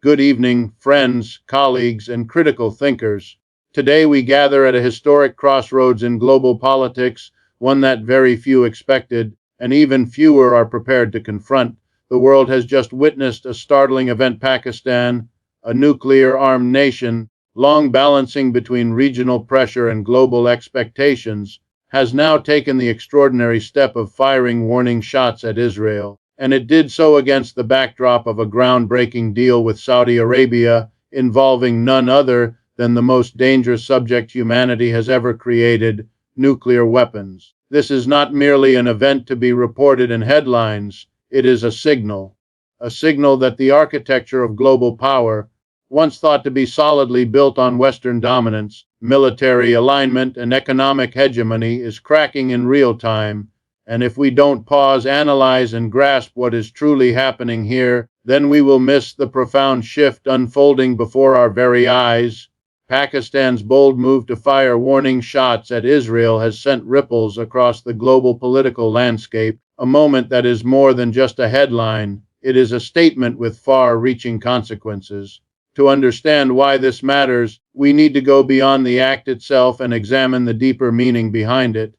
Good evening, friends, colleagues, and critical thinkers. Today we gather at a historic crossroads in global politics, one that very few expected, and even fewer are prepared to confront. The world has just witnessed a startling event. Pakistan, a nuclear-armed nation, long balancing between regional pressure and global expectations, has now taken the extraordinary step of firing warning shots at Israel. And it did so against the backdrop of a groundbreaking deal with Saudi Arabia involving none other than the most dangerous subject humanity has ever created, nuclear weapons. This is not merely an event to be reported in headlines, it is a signal that the architecture of global power, once thought to be solidly built on Western dominance, military alignment, and economic hegemony, is cracking in real time. And if we don't pause, analyze, and grasp what is truly happening here, then we will miss the profound shift unfolding before our very eyes. Pakistan's bold move to fire warning shots at Israel has sent ripples across the global political landscape, a moment that is more than just a headline. It is a statement with far-reaching consequences. To understand why this matters, we need to go beyond the act itself and examine the deeper meaning behind it.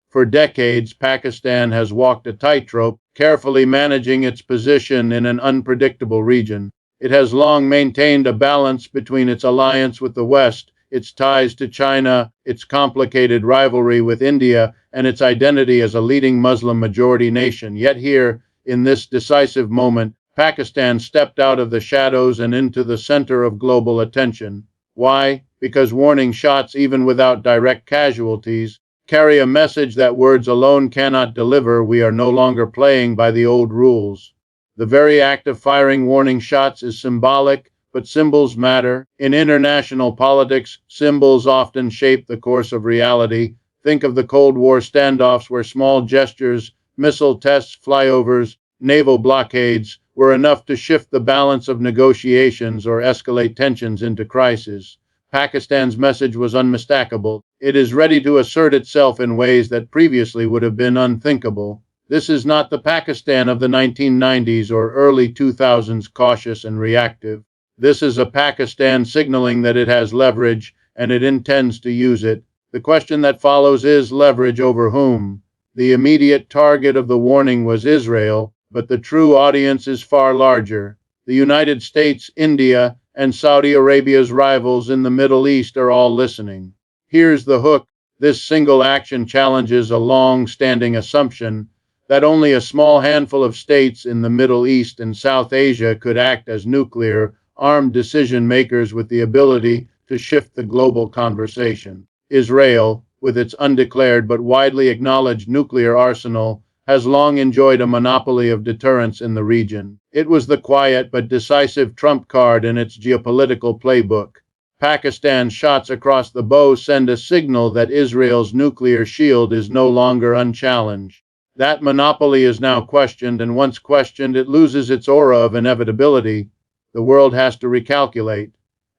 For decades, Pakistan has walked a tightrope, carefully managing its position in an unpredictable region. It has long maintained a balance between its alliance with the West, its ties to China, its complicated rivalry with India, and its identity as a leading Muslim-majority nation. Yet here, in this decisive moment, Pakistan stepped out of the shadows and into the center of global attention. Why? Because warning shots, even without direct casualties, carry a message that words alone cannot deliver. We are no longer playing by the old rules. The very act of firing warning shots is symbolic, but symbols matter. In international politics, symbols often shape the course of reality. Think of the Cold War standoffs where small gestures, missile tests, flyovers, naval blockades were enough to shift the balance of negotiations or escalate tensions into crisis. Pakistan's message was unmistakable. It is ready to assert itself in ways that previously would have been unthinkable. This is not the Pakistan of the 1990s or early 2000s, cautious and reactive. This is a Pakistan signaling that it has leverage and it intends to use it. The question that follows is leverage over whom? The immediate target of the warning was Israel, but the true audience is far larger. The United States, India, and Saudi Arabia's rivals in the Middle East are all listening. Here's the hook. This single action challenges a long-standing assumption that only a small handful of states in the Middle East and South Asia could act as nuclear-armed decision-makers with the ability to shift the global conversation. Israel, with its undeclared but widely acknowledged nuclear arsenal, has long enjoyed a monopoly of deterrence in the region. It was the quiet but decisive trump card in its geopolitical playbook. Pakistan's shots across the bow send a signal that Israel's nuclear shield is no longer unchallenged. That monopoly is now questioned, and once questioned, it loses its aura of inevitability. The world has to recalculate.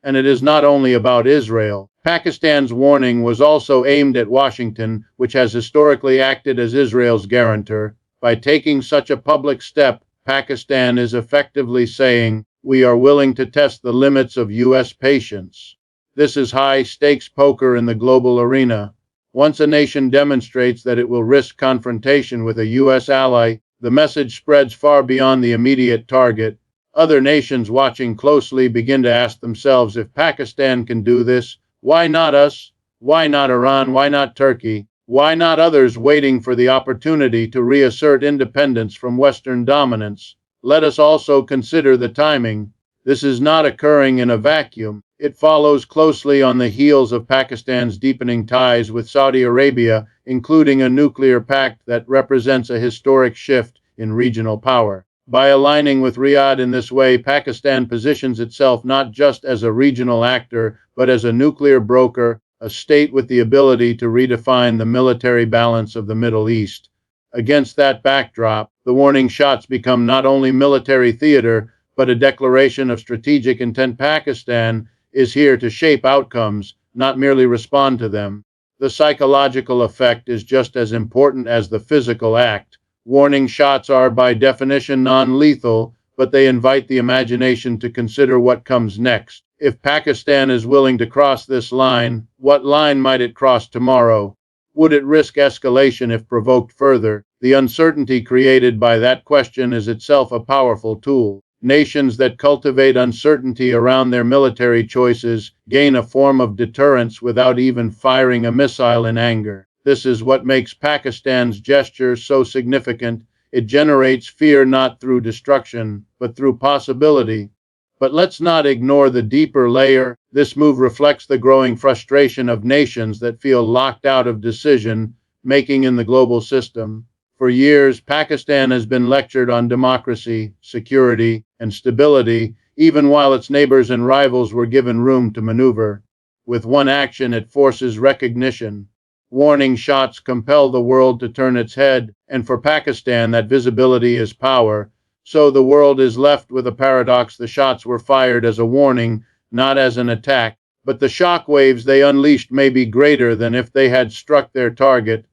And it is not only about Israel. Pakistan's warning was also aimed at Washington, which has historically acted as Israel's guarantor. By taking such a public step, Pakistan is effectively saying, we are willing to test the limits of U.S. patience. This is high-stakes poker in the global arena. Once a nation demonstrates that it will risk confrontation with a U.S. ally, the message spreads far beyond the immediate target. Other nations watching closely begin to ask themselves, if Pakistan can do this, why not us? Why not Iran? Why not Turkey? Why not others waiting for the opportunity to reassert independence from Western dominance? Let us also consider the timing. This is not occurring in a vacuum. It follows closely on the heels of Pakistan's deepening ties with Saudi Arabia, including a nuclear pact that represents a historic shift in regional power. By aligning with Riyadh in this way, Pakistan positions itself not just as a regional actor, but as a nuclear broker, a state with the ability to redefine the military balance of the Middle East. Against that backdrop, the warning shots become not only military theater, but a declaration of strategic intent. Pakistan is here to shape outcomes, not merely respond to them. The psychological effect is just as important as the physical act. Warning shots are by definition non-lethal, but they invite the imagination to consider what comes next. If Pakistan is willing to cross this line, what line might it cross tomorrow? Would it risk escalation if provoked further? The uncertainty created by that question is itself a powerful tool. Nations that cultivate uncertainty around their military choices gain a form of deterrence without even firing a missile in anger. This is what makes Pakistan's gesture so significant. It generates fear not through destruction, but through possibility. But let's not ignore the deeper layer. This move reflects the growing frustration of nations that feel locked out of decision making in the global system. For years, Pakistan has been lectured on democracy, security, and stability, even while its neighbors and rivals were given room to maneuver. With one action, it forces recognition. Warning shots compel the world to turn its head, and for Pakistan, that visibility is power. So the world is left with a paradox. The shots were fired as a warning, not as an attack, but the shock waves they unleashed may be greater than if they had struck their target.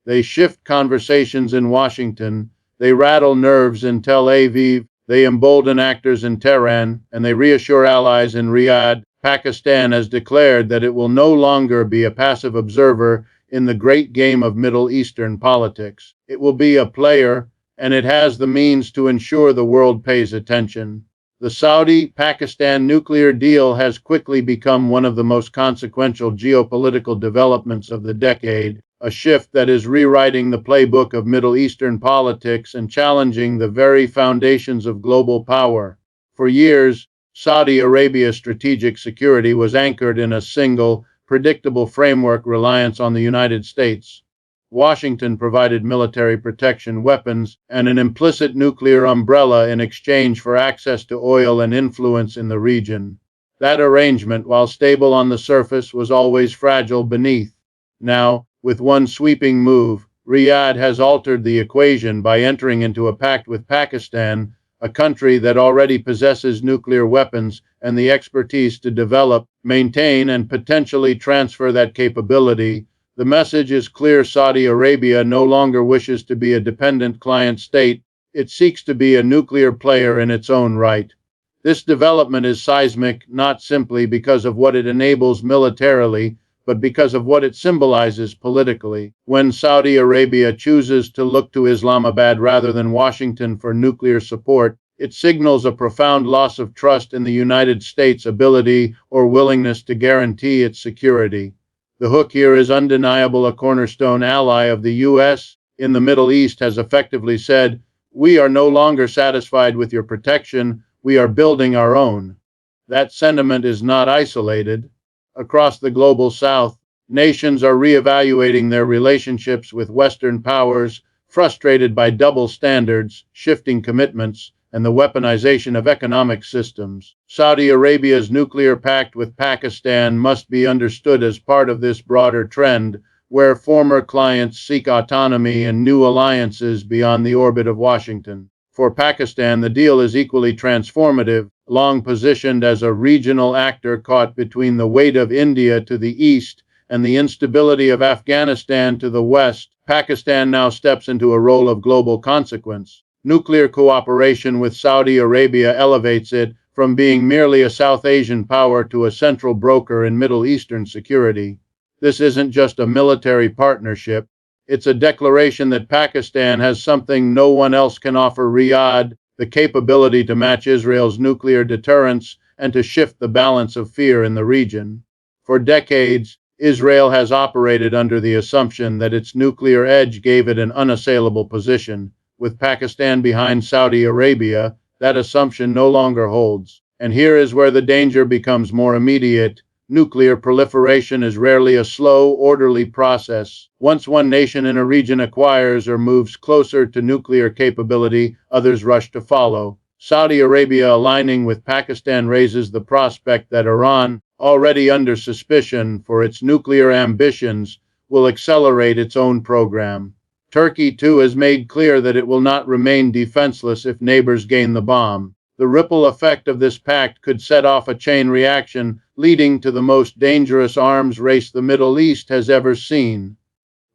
They shift conversations in Washington, they rattle nerves in Tel Aviv, they embolden actors in Tehran, and they reassure allies in Riyadh. Pakistan has declared that it will no longer be a passive observer in the great game of Middle Eastern politics. It will be a player, and it has the means to ensure the world pays attention. The Saudi-Pakistan nuclear deal has quickly become one of the most consequential geopolitical developments of the decade, a shift that is rewriting the playbook of Middle Eastern politics and challenging the very foundations of global power. For years, Saudi Arabia's strategic security was anchored in a single, predictable framework reliance on the United States. Washington provided military protection, weapons, and an implicit nuclear umbrella in exchange for access to oil and influence in the region. That arrangement, while stable on the surface, was always fragile beneath. Now, with one sweeping move, Riyadh has altered the equation by entering into a pact with Pakistan, a country that already possesses nuclear weapons and the expertise to develop, maintain, and potentially transfer that capability. The message is clear: Saudi Arabia no longer wishes to be a dependent client state, it seeks to be a nuclear player in its own right. This development is seismic, not simply because of what it enables militarily, but because of what it symbolizes politically. When Saudi Arabia chooses to look to Islamabad rather than Washington for nuclear support, it signals a profound loss of trust in the United States' ability or willingness to guarantee its security. The hook here is undeniable. A cornerstone ally of the U.S. in the Middle East has effectively said, "We are no longer satisfied with your protection, we are building our own." That sentiment is not isolated. Across the global South, nations are reevaluating their relationships with Western powers, frustrated by double standards, shifting commitments, and the weaponization of economic systems. Saudi Arabia's nuclear pact with Pakistan must be understood as part of this broader trend, where former clients seek autonomy and new alliances beyond the orbit of Washington. For Pakistan, the deal is equally transformative. Long positioned as a regional actor caught between the weight of India to the east and the instability of Afghanistan to the west, Pakistan now steps into a role of global consequence. Nuclear cooperation with Saudi Arabia elevates it from being merely a South Asian power to a central broker in Middle Eastern security. This isn't just a military partnership. It's a declaration that Pakistan has something no one else can offer: Riyadh, the capability to match Israel's nuclear deterrence and to shift the balance of fear in the region. For decades, Israel has operated under the assumption that its nuclear edge gave it an unassailable position. With Pakistan behind Saudi Arabia, that assumption no longer holds. And here is where the danger becomes more immediate. Nuclear proliferation is rarely a slow, orderly process. Once one nation in a region acquires or moves closer to nuclear capability, others rush to follow. Saudi Arabia aligning with Pakistan raises the prospect that Iran, already under suspicion for its nuclear ambitions, will accelerate its own program. Turkey, too, has made clear that it will not remain defenseless if neighbors gain the bomb. The ripple effect of this pact could set off a chain reaction, leading to the most dangerous arms race the Middle East has ever seen.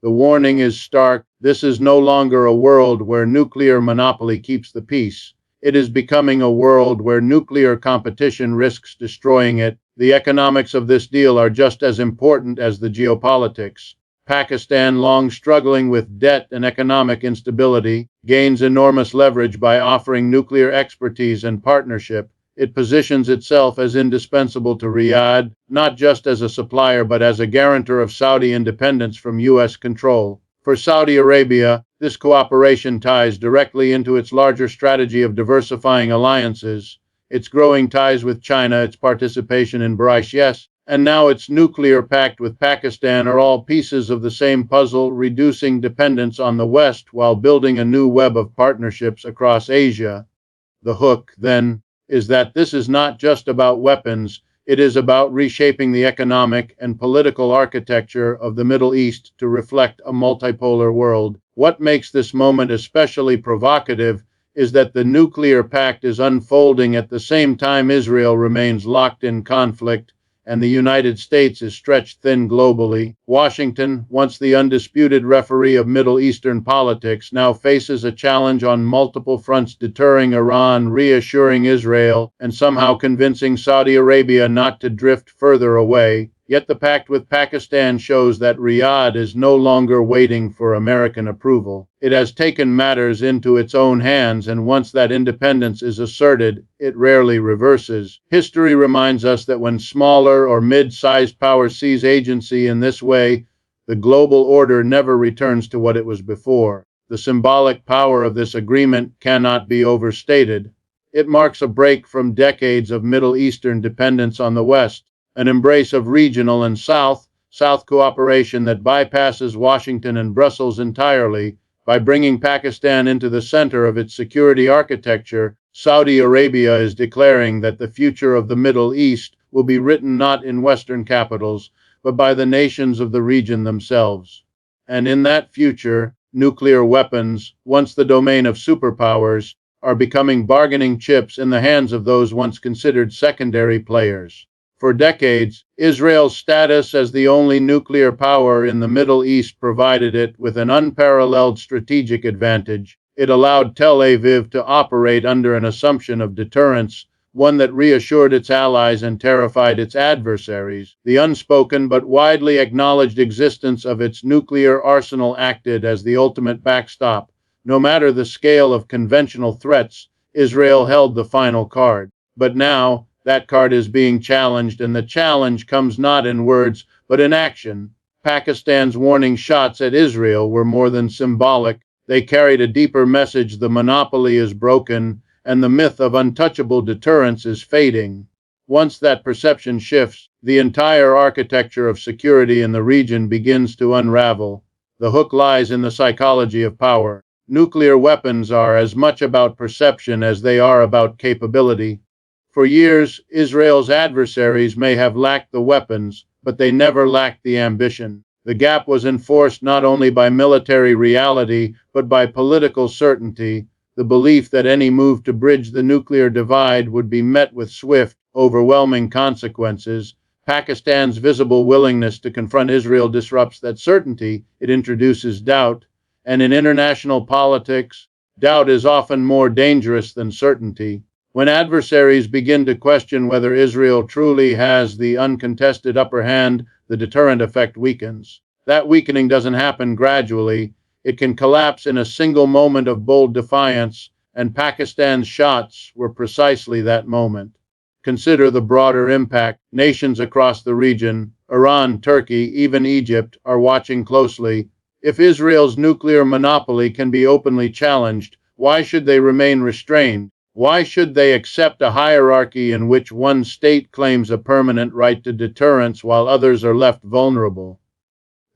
The warning is stark. This is no longer a world where nuclear monopoly keeps the peace. It is becoming a world where nuclear competition risks destroying it. The economics of this deal are just as important as the geopolitics. Pakistan, long struggling with debt and economic instability, gains enormous leverage by offering nuclear expertise and partnership. It positions itself as indispensable to Riyadh, not just as a supplier but as a guarantor of Saudi independence from U.S. control. For Saudi Arabia, this cooperation ties directly into its larger strategy of diversifying alliances, its growing ties with China, its participation in BRICS, and now its nuclear pact with Pakistan are all pieces of the same puzzle, reducing dependence on the West while building a new web of partnerships across Asia. The hook, then, is that this is not just about weapons, it is about reshaping the economic and political architecture of the Middle East to reflect a multipolar world. What makes this moment especially provocative is that the nuclear pact is unfolding at the same time Israel remains locked in conflict and the United States is stretched thin globally. Washington, once the undisputed referee of Middle Eastern politics, now faces a challenge on multiple fronts, deterring Iran, reassuring Israel, and somehow convincing Saudi Arabia not to drift further away. Yet the pact with Pakistan shows that Riyadh is no longer waiting for American approval. It has taken matters into its own hands, and once that independence is asserted, it rarely reverses. History reminds us that when smaller or mid-sized powers seize agency in this way, the global order never returns to what it was before. The symbolic power of this agreement cannot be overstated. It marks a break from decades of Middle Eastern dependence on the West, an embrace of regional and South cooperation that bypasses Washington and Brussels entirely. By bringing Pakistan into the center of its security architecture, Saudi Arabia is declaring that the future of the Middle East will be written not in Western capitals, but by the nations of the region themselves. And in that future, nuclear weapons, once the domain of superpowers, are becoming bargaining chips in the hands of those once considered secondary players. For decades, Israel's status as the only nuclear power in the Middle East provided it with an unparalleled strategic advantage. It allowed Tel Aviv to operate under an assumption of deterrence, one that reassured its allies and terrified its adversaries. The unspoken but widely acknowledged existence of its nuclear arsenal acted as the ultimate backstop. No matter the scale of conventional threats, Israel held the final card. But now, that card is being challenged, and the challenge comes not in words, but in action. Pakistan's warning shots at Israel were more than symbolic. They carried a deeper message: the monopoly is broken, and the myth of untouchable deterrence is fading. Once that perception shifts, the entire architecture of security in the region begins to unravel. The hook lies in the psychology of power. Nuclear weapons are as much about perception as they are about capability. For years, Israel's adversaries may have lacked the weapons, but they never lacked the ambition. The gap was enforced not only by military reality, but by political certainty, the belief that any move to bridge the nuclear divide would be met with swift, overwhelming consequences. Pakistan's visible willingness to confront Israel disrupts that certainty. It introduces doubt, and in international politics, doubt is often more dangerous than certainty. When adversaries begin to question whether Israel truly has the uncontested upper hand, the deterrent effect weakens. That weakening doesn't happen gradually. It can collapse in a single moment of bold defiance, and Pakistan's shots were precisely that moment. Consider the broader impact. Nations across the region, Iran, Turkey, even Egypt, are watching closely. If Israel's nuclear monopoly can be openly challenged, why should they remain restrained? Why should they accept a hierarchy in which one state claims a permanent right to deterrence while others are left vulnerable?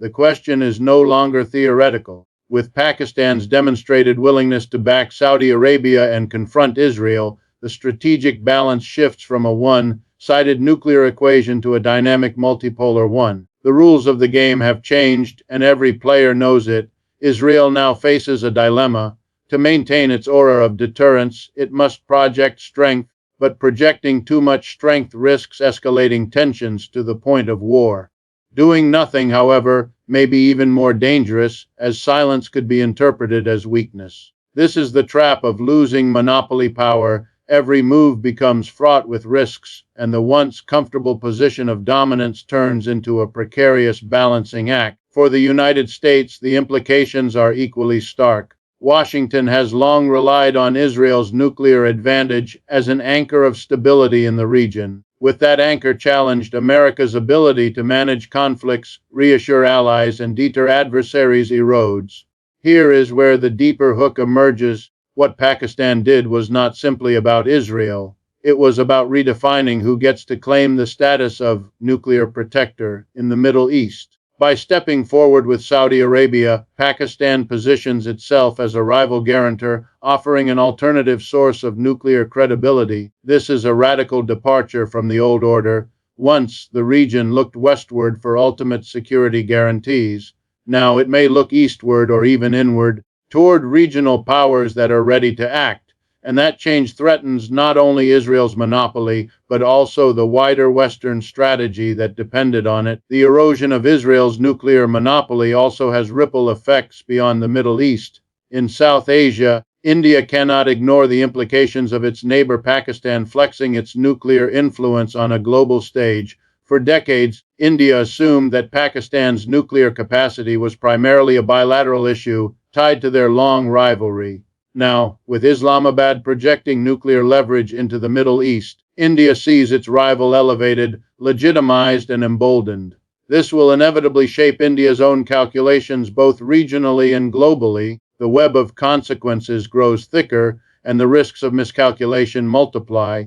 The question is no longer theoretical. With Pakistan's demonstrated willingness to back Saudi Arabia and confront Israel, the strategic balance shifts from a one-sided nuclear equation to a dynamic multipolar one. The rules of the game have changed, and every player knows it. Israel now faces a dilemma. To maintain its aura of deterrence, it must project strength, but projecting too much strength risks escalating tensions to the point of war. Doing nothing, however, may be even more dangerous, as silence could be interpreted as weakness. This is the trap of losing monopoly power. Every move becomes fraught with risks, and the once comfortable position of dominance turns into a precarious balancing act. For the United States, the implications are equally stark. Washington has long relied on Israel's nuclear advantage as an anchor of stability in the region. With that anchor challenged, America's ability to manage conflicts, reassure allies, and deter adversaries erodes. Here is where the deeper hook emerges. What Pakistan did was not simply about Israel. It was about redefining who gets to claim the status of nuclear protector in the Middle East. By stepping forward with Saudi Arabia, Pakistan positions itself as a rival guarantor, offering an alternative source of nuclear credibility. This is a radical departure from the old order. Once, the region looked westward for ultimate security guarantees. Now it may look eastward or even inward, toward regional powers that are ready to act. And that change threatens not only Israel's monopoly, but also the wider Western strategy that depended on it. The erosion of Israel's nuclear monopoly also has ripple effects beyond the Middle East. In South Asia, India cannot ignore the implications of its neighbor Pakistan flexing its nuclear influence on a global stage. For decades, India assumed that Pakistan's nuclear capacity was primarily a bilateral issue tied to their long rivalry. Now, with Islamabad projecting nuclear leverage into the Middle East, India sees its rival elevated, legitimized, and emboldened. This will inevitably shape India's own calculations both regionally and globally. The web of consequences grows thicker, and the risks of miscalculation multiply.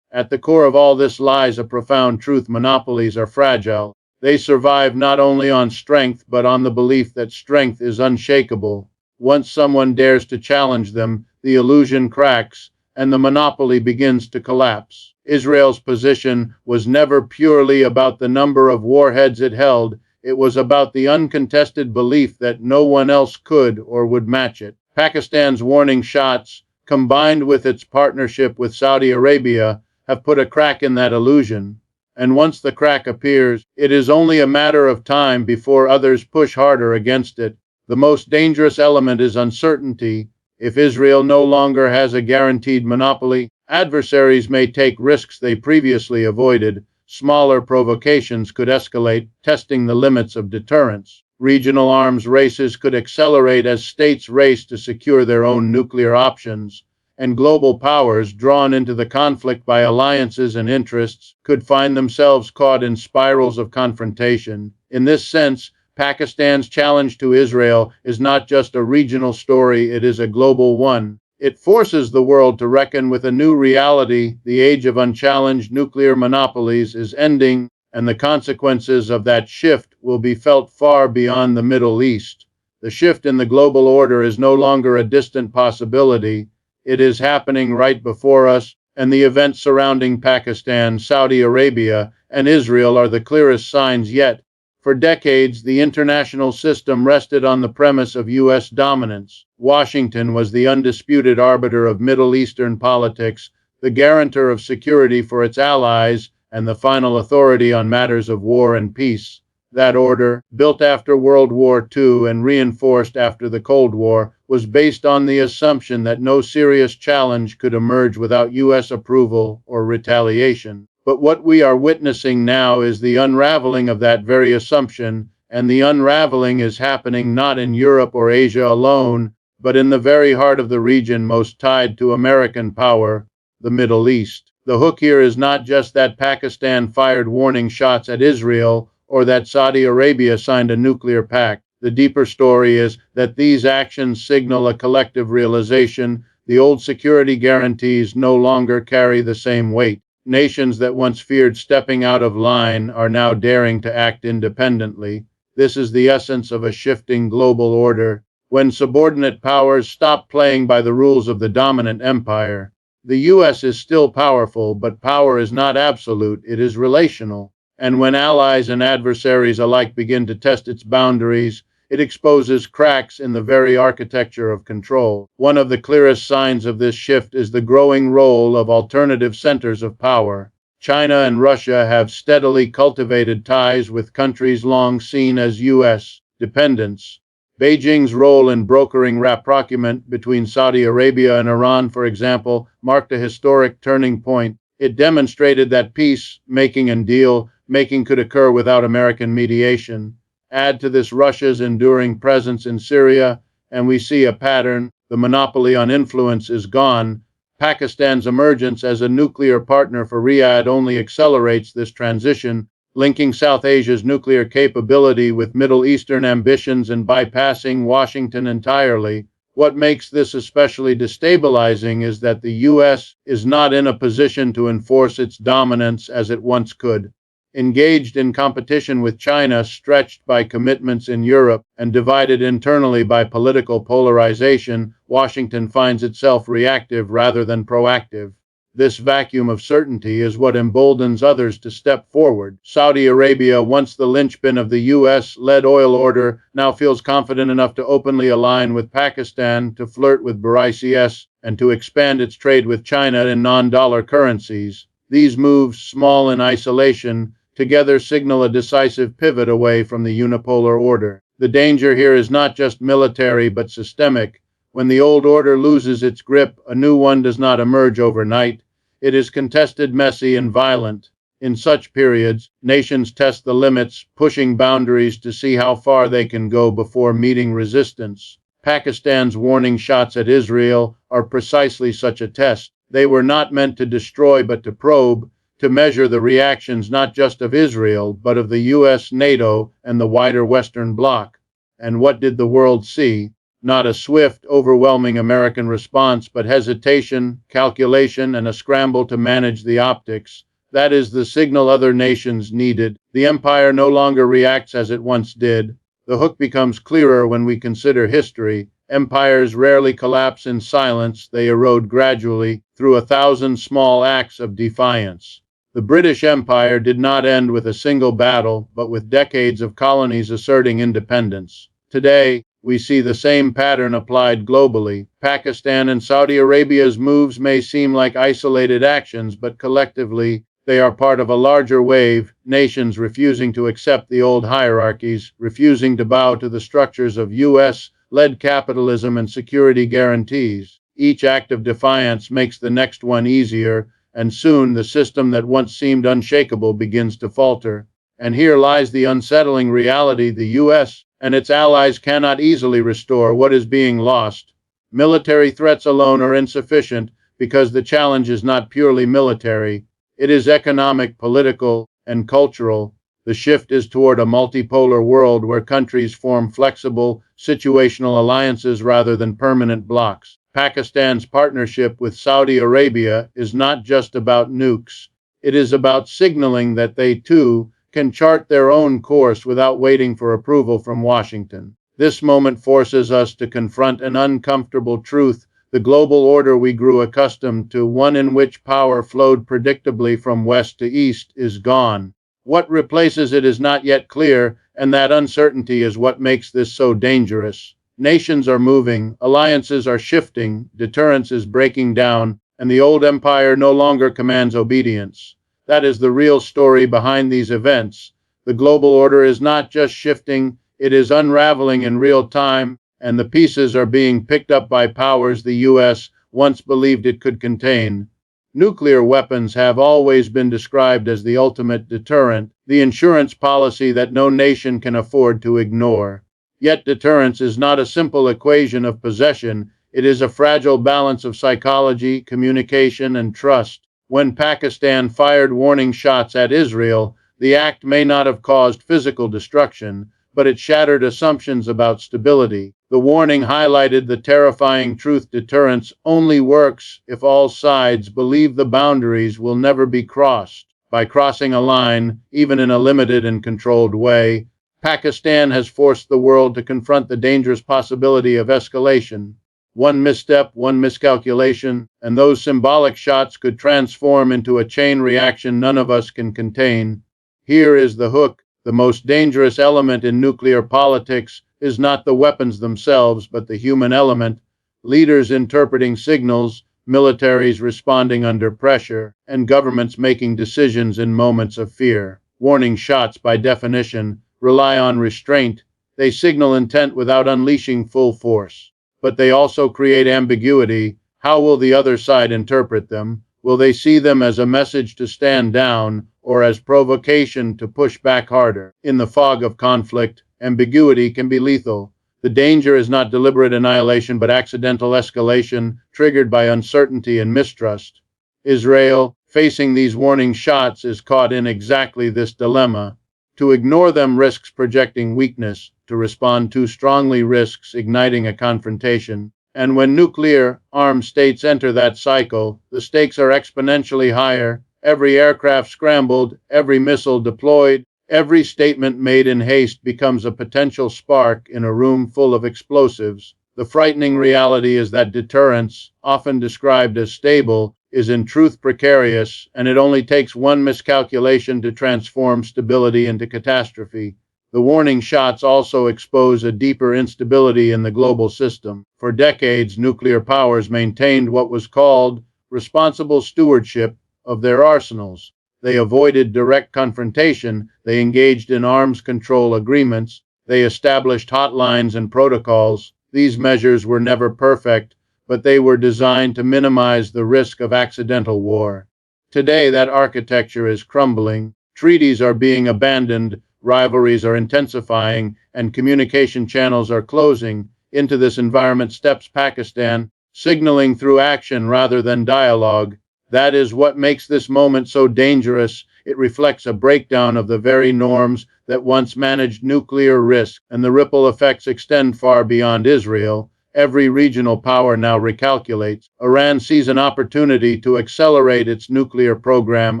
At the core of all this lies a profound truth: monopolies are fragile. They survive not only on strength, but on the belief that strength is unshakable. Once someone dares to challenge them, the illusion cracks, and the monopoly begins to collapse. Israel's position was never purely about the number of warheads it held. It was about the uncontested belief that no one else could or would match it. Pakistan's warning shots, combined with its partnership with Saudi Arabia, have put a crack in that illusion. And once the crack appears, it is only a matter of time before others push harder against it. The most dangerous element is uncertainty. If Israel no longer has a guaranteed monopoly, adversaries may take risks they previously avoided. Smaller provocations could escalate, testing the limits of deterrence. Regional arms races could accelerate as states race to secure their own nuclear options. And global powers, drawn into the conflict by alliances and interests, could find themselves caught in spirals of confrontation. In this sense, Pakistan's challenge to Israel is not just a regional story, it is a global one. It forces the world to reckon with a new reality. The age of unchallenged nuclear monopolies is ending, and the consequences of that shift will be felt far beyond the Middle East. The shift in the global order is no longer a distant possibility. It is happening right before us, and the events surrounding Pakistan, Saudi Arabia, and Israel are the clearest signs yet. For decades, the international system rested on the premise of U.S. dominance. Washington was the undisputed arbiter of Middle Eastern politics, the guarantor of security for its allies, and the final authority on matters of war and peace. That order, built after World War II and reinforced after the Cold War, was based on the assumption that no serious challenge could emerge without U.S. approval or retaliation. But what we are witnessing now is the unraveling of that very assumption, and the unraveling is happening not in Europe or Asia alone, but in the very heart of the region most tied to American power, the Middle East. The hook here is not just that Pakistan fired warning shots at Israel or that Saudi Arabia signed a nuclear pact. The deeper story is that these actions signal a collective realization: the old security guarantees no longer carry the same weight. Nations that once feared stepping out of line are now daring to act independently. This is the essence of a shifting global order. When subordinate powers stop playing by the rules of the dominant empire, the U.S. is still powerful, but power is not absolute, it is relational. And when allies and adversaries alike begin to test its boundaries, it exposes cracks in the very architecture of control. One of the clearest signs of this shift is the growing role of alternative centers of power. China and Russia have steadily cultivated ties with countries long seen as U.S. dependents. Beijing's role in brokering rapprochement between Saudi Arabia and Iran, for example, marked a historic turning point. It demonstrated that peace-making and deal-making could occur without American mediation. Add to this Russia's enduring presence in Syria, and we see a pattern. The monopoly on influence is gone. Pakistan's emergence as a nuclear partner for Riyadh only accelerates this transition, linking South Asia's nuclear capability with Middle Eastern ambitions and bypassing Washington entirely. What makes this especially destabilizing is that the U.S. is not in a position to enforce its dominance as it once could. Engaged in competition with China, stretched by commitments in Europe, and divided internally by political polarization, Washington finds itself reactive rather than proactive. This vacuum of certainty is what emboldens others to step forward. Saudi Arabia, once the linchpin of the U.S.-led oil order, now feels confident enough to openly align with Pakistan, to flirt with BRICS, and to expand its trade with China in non-dollar currencies. These moves, small in isolation, together signal a decisive pivot away from the unipolar order. The danger here is not just military but systemic. When the old order loses its grip, a new one does not emerge overnight. It is contested, messy, and violent. In such periods, nations test the limits, pushing boundaries to see how far they can go before meeting resistance. Pakistan's warning shots at Israel are precisely such a test. They were not meant to destroy but to probe, to measure the reactions not just of Israel, but of the US, NATO, and the wider Western Bloc. And what did the world see? Not a swift, overwhelming American response, but hesitation, calculation, and a scramble to manage the optics. That is the signal other nations needed. The empire no longer reacts as it once did. The hook becomes clearer when we consider history. Empires rarely collapse in silence, they erode gradually through 1,000 small acts of defiance. The British Empire did not end with a single battle, but with decades of colonies asserting independence. Today, we see the same pattern applied globally. Pakistan and Saudi Arabia's moves may seem like isolated actions, but collectively, they are part of a larger wave, nations refusing to accept the old hierarchies, refusing to bow to the structures of US-led capitalism and security guarantees. Each act of defiance makes the next one easier, and soon the system that once seemed unshakable begins to falter. And here lies the unsettling reality: the US and its allies cannot easily restore what is being lost. Military threats alone are insufficient, because the challenge is not purely military. It is economic, political, and cultural. The shift is toward a multipolar world where countries form flexible, situational alliances rather than permanent blocs. Pakistan's partnership with Saudi Arabia is not just about nukes. It is about signaling that they, too, can chart their own course without waiting for approval from Washington. This moment forces us to confront an uncomfortable truth: the global order we grew accustomed to, one in which power flowed predictably from west to east, is gone. What replaces it is not yet clear, and that uncertainty is what makes this so dangerous. Nations are moving, alliances are shifting, deterrence is breaking down, and the old empire no longer commands obedience. That is the real story behind these events. The global order is not just shifting, it is unraveling in real time, and the pieces are being picked up by powers the US once believed it could contain. Nuclear weapons have always been described as the ultimate deterrent, the insurance policy that no nation can afford to ignore. Yet deterrence is not a simple equation of possession, it is a fragile balance of psychology, communication, and trust. When Pakistan fired warning shots at Israel, the act may not have caused physical destruction, but it shattered assumptions about stability. The warning highlighted the terrifying truth: deterrence only works if all sides believe the boundaries will never be crossed. By crossing a line, even in a limited and controlled way, Pakistan has forced the world to confront the dangerous possibility of escalation. One misstep, one miscalculation, and those symbolic shots could transform into a chain reaction none of us can contain. Here is the hook: the most dangerous element in nuclear politics is not the weapons themselves, but the human element. Leaders interpreting signals, militaries responding under pressure, and governments making decisions in moments of fear. Warning shots, by definition, rely on restraint. They signal intent without unleashing full force. But they also create ambiguity. How will the other side interpret them? Will they see them as a message to stand down or as provocation to push back harder? In the fog of conflict, ambiguity can be lethal. The danger is not deliberate annihilation but accidental escalation triggered by uncertainty and mistrust. Israel, facing these warning shots, is caught in exactly this dilemma. To ignore them risks projecting weakness. To respond too strongly risks igniting a confrontation. And when nuclear armed states enter that cycle, the stakes are exponentially higher. Every aircraft scrambled, every missile deployed, every statement made in haste becomes a potential spark in a room full of explosives. The frightening reality is that deterrence, often described as stable, is in truth precarious, and it only takes one miscalculation to transform stability into catastrophe. The warning shots also expose a deeper instability in the global system. For decades, nuclear powers maintained what was called responsible stewardship of their arsenals. They avoided direct confrontation, they engaged in arms control agreements, they established hotlines and protocols. These measures were never perfect, but they were designed to minimize the risk of accidental war. Today, that architecture is crumbling. Treaties are being abandoned, rivalries are intensifying, and communication channels are closing. Into this environment steps Pakistan, signaling through action rather than dialogue. That is what makes this moment so dangerous. It reflects a breakdown of the very norms that once managed nuclear risk, and the ripple effects extend far beyond Israel. Every regional power now recalculates. Iran sees an opportunity to accelerate its nuclear program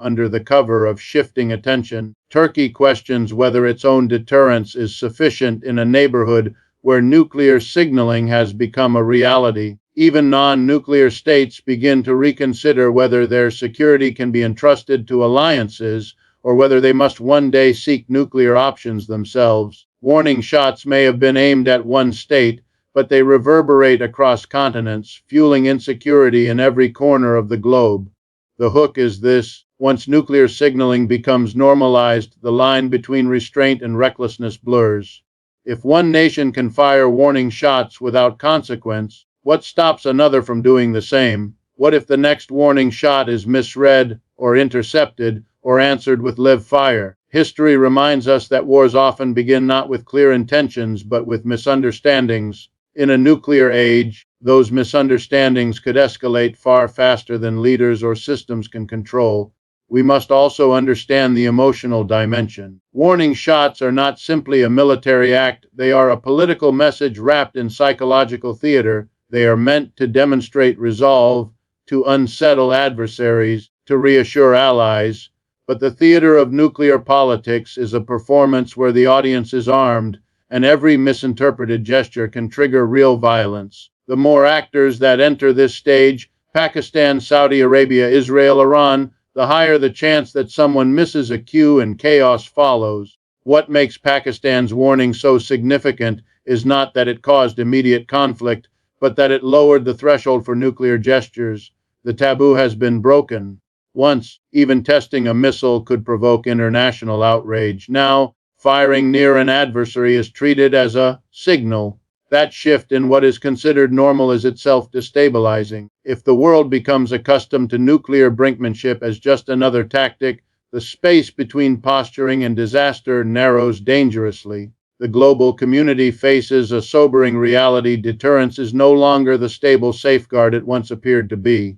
under the cover of shifting attention. Turkey questions whether its own deterrence is sufficient in a neighborhood where nuclear signaling has become a reality. Even non-nuclear states begin to reconsider whether their security can be entrusted to alliances or whether they must one day seek nuclear options themselves. Warning shots may have been aimed at one state, but they reverberate across continents, fueling insecurity in every corner of the globe. The hook is this: once nuclear signaling becomes normalized, the line between restraint and recklessness blurs. If one nation can fire warning shots without consequence, what stops another from doing the same? What if the next warning shot is misread or intercepted or answered with live fire? History reminds us that wars often begin not with clear intentions but with misunderstandings. In a nuclear age, those misunderstandings could escalate far faster than leaders or systems can control. We must also understand the emotional dimension. Warning shots are not simply a military act, they are a political message wrapped in psychological theater. They are meant to demonstrate resolve, to unsettle adversaries, to reassure allies. But the theater of nuclear politics is a performance where the audience is armed, and every misinterpreted gesture can trigger real violence. The more actors that enter this stage, Pakistan, Saudi Arabia, Israel, Iran, the higher the chance that someone misses a cue and chaos follows. What makes Pakistan's warning so significant is not that it caused immediate conflict, but that it lowered the threshold for nuclear gestures. The taboo has been broken. Once, even testing a missile could provoke international outrage. Now, firing near an adversary is treated as a signal. That shift in what is considered normal is itself destabilizing. If the world becomes accustomed to nuclear brinkmanship as just another tactic, the space between posturing and disaster narrows dangerously. The global community faces a sobering reality: deterrence is no longer the stable safeguard it once appeared to be.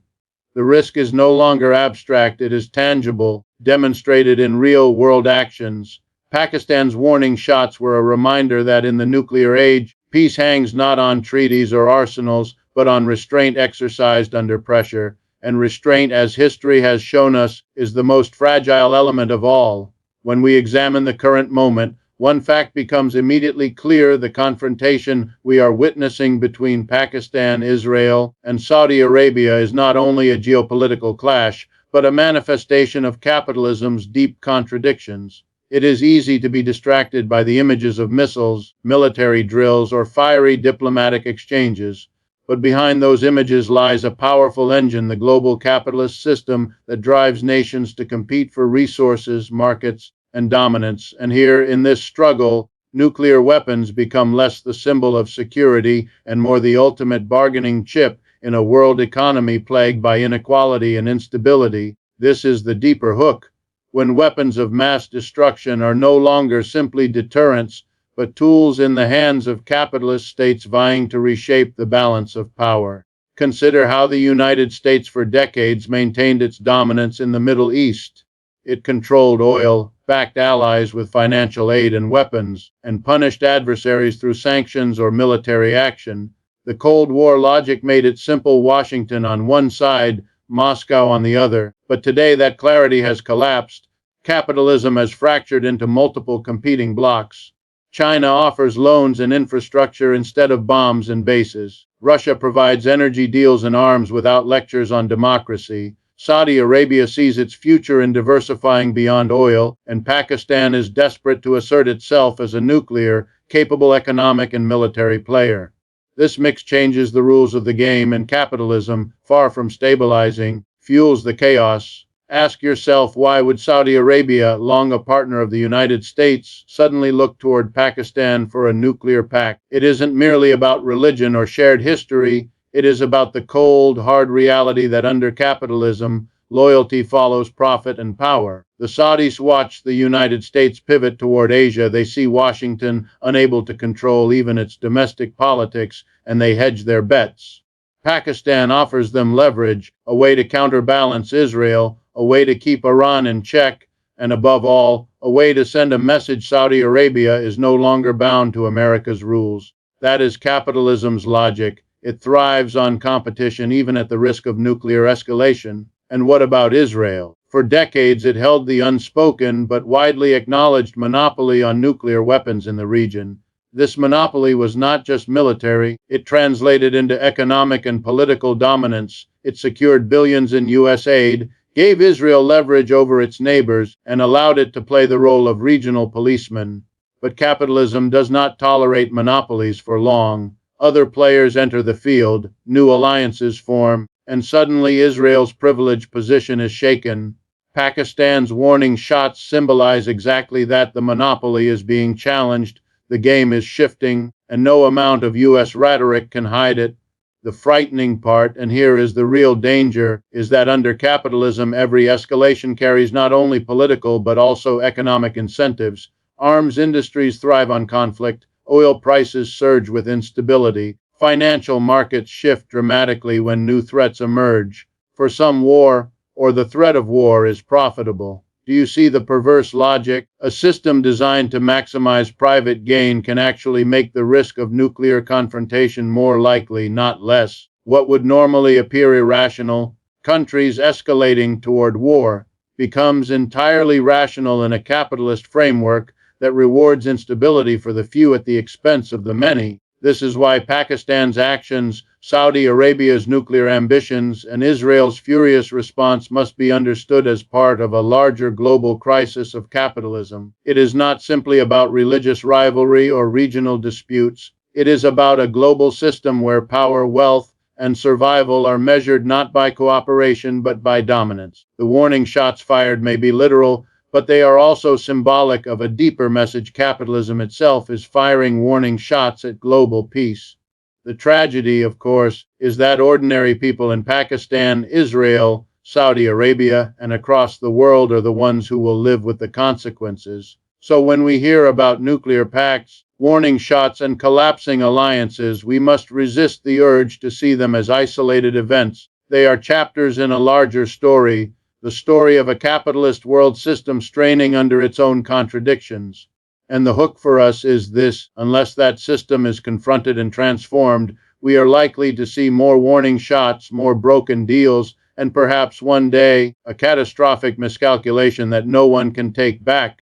The risk is no longer abstract, it is tangible, demonstrated in real-world actions. Pakistan's warning shots were a reminder that in the nuclear age, peace hangs not on treaties or arsenals, but on restraint exercised under pressure. And restraint, as history has shown us, is the most fragile element of all. When we examine the current moment, one fact becomes immediately clear: the confrontation we are witnessing between Pakistan, Israel, and Saudi Arabia is not only a geopolitical clash, but a manifestation of capitalism's deep contradictions. It is easy to be distracted by the images of missiles, military drills, or fiery diplomatic exchanges. But behind those images lies a powerful engine, the global capitalist system that drives nations to compete for resources, markets, and dominance. And here, in this struggle, nuclear weapons become less the symbol of security and more the ultimate bargaining chip in a world economy plagued by inequality and instability. This is the deeper hook. When weapons of mass destruction are no longer simply deterrents, but tools in the hands of capitalist states vying to reshape the balance of power. Consider how the United States for decades maintained its dominance in the Middle East. It controlled oil, backed allies with financial aid and weapons, and punished adversaries through sanctions or military action. The Cold War logic made it simple: Washington on one side, Moscow on the other. But today that clarity has collapsed. Capitalism has fractured into multiple competing blocks. China offers loans and infrastructure instead of bombs and bases. Russia provides energy deals and arms without lectures on democracy. Saudi Arabia sees its future in diversifying beyond oil, and Pakistan is desperate to assert itself as a nuclear-capable economic and military player. This mix changes the rules of the game, and capitalism, far from stabilizing, fuels the chaos. Ask yourself, why would Saudi Arabia, long a partner of the United States, suddenly look toward Pakistan for a nuclear pact? It isn't merely about religion or shared history. It is about the cold, hard reality that under capitalism, loyalty follows profit and power. The Saudis watch the United States pivot toward Asia. They see Washington unable to control even its domestic politics, and they hedge their bets. Pakistan offers them leverage, a way to counterbalance Israel, a way to keep Iran in check, and above all, a way to send a message: Saudi Arabia is no longer bound to America's rules. That is capitalism's logic. It thrives on competition, even at the risk of nuclear escalation. And what about Israel? For decades, it held the unspoken but widely acknowledged monopoly on nuclear weapons in the region. This monopoly was not just military, it translated into economic and political dominance. It secured billions in U.S. aid, gave Israel leverage over its neighbors, and allowed it to play the role of regional policeman. But capitalism does not tolerate monopolies for long. Other players enter the field, new alliances form, and suddenly Israel's privileged position is shaken. Pakistan's warning shots symbolize exactly that. The monopoly is being challenged, the game is shifting, and no amount of U.S. rhetoric can hide it. The frightening part, and here is the real danger, is that under capitalism every escalation carries not only political but also economic incentives. Arms industries thrive on conflict, oil prices surge with instability, financial markets shift dramatically when new threats emerge. For some, war, or the threat of war, is profitable. Do you see the perverse logic? A system designed to maximize private gain can actually make the risk of nuclear confrontation more likely, not less. What would normally appear irrational, countries escalating toward war, becomes entirely rational in a capitalist framework that rewards instability for the few at the expense of the many. This is why Pakistan's actions, Saudi Arabia's nuclear ambitions, and Israel's furious response must be understood as part of a larger global crisis of capitalism. It is not simply about religious rivalry or regional disputes. It is about a global system where power, wealth, and survival are measured not by cooperation but by dominance. The warning shots fired may be literal, but they are also symbolic of a deeper message. Capitalism itself is firing warning shots at global peace. The tragedy, of course, is that ordinary people in Pakistan, Israel, Saudi Arabia, and across the world are the ones who will live with the consequences. So when we hear about nuclear pacts, warning shots, and collapsing alliances, we must resist the urge to see them as isolated events. They are chapters in a larger story, the story of a capitalist world system straining under its own contradictions. And the hook for us is this: unless that system is confronted and transformed, we are likely to see more warning shots, more broken deals, and perhaps one day, a catastrophic miscalculation that no one can take back.